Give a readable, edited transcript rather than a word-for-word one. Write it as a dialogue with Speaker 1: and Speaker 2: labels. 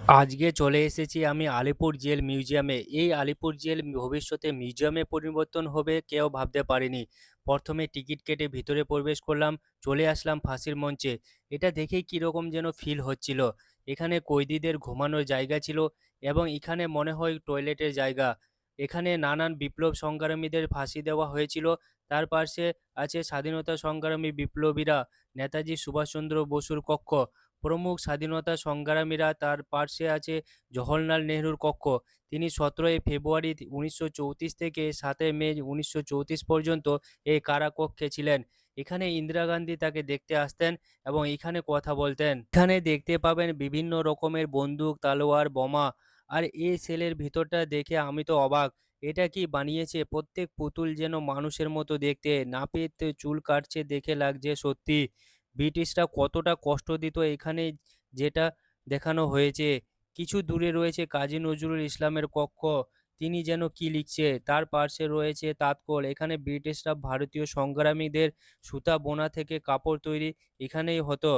Speaker 1: আজকে চলে এসেছি আমি আলিপুর জেল মিউজিয়ামে। এই আলিপুর জেল ভবিষ্যতে মিউজিয়ামে পরিবর্তন হবে কেউ ভাবতে পারেনি। প্রথমে টিকিট কেটে ভিতরে প্রবেশ করলাম, চলে আসলাম ফাঁসির মঞ্চে। এটা দেখেই কীরকম যেন ফিল হচ্ছিল। এখানে কয়েদিদের ঘুমানোর জায়গা ছিল এবং এখানে মনে হয় টয়লেটের জায়গা। এখানে নানান বিপ্লব সংগ্রামীদের ফাঁসি দেওয়া হয়েছিল। তার পাশে আছে স্বাধীনতা সংগ্রামী বিপ্লবীরা, নেতাজি সুভাষচন্দ্র বসুর কক্ষ, প্রমুখ স্বাধীনতা সংগ্রামীরা। তার পার্শ্বে আছে জওহরলাল নেহরুর কক্ষ। তিনি 17ই ফেব্রুয়ারি 1934 থেকে 7 মে 1934 পর্যন্ত এই কারাকক্ষে ছিলেন। এখানে ইন্দিরা গান্ধী তাকে দেখতে আসতেন এবং এখানে কথা বলতেন। এখানে দেখতে পাবেন বিভিন্ন রকমের বন্দুক, তালোয়ার, বোমা। আর এই সেলের ভিতরটা দেখে আমি তো অবাক। এটা কি বানিয়েছে? প্রত্যেক পুতুল যেন মানুষের মতো দেখতে। নাপিত চুল কাটছে দেখে লাগছে সত্যি। ব্রিটিশরা কতটা কষ্ট দিত এখানে, যেটা দেখানো হয়েছে। কিছু দূরে রয়েছে কাজী নজরুল ইসলামের কক্ষ। তিনি যেন কি লিখছে। তার পার্শ্বে রয়েছে তাঁতকল। এখানে ব্রিটিশরা ভারতীয় সংগ্রামীদের সুতা বোনা থেকে কাপড় তৈরি এখানেই হতো।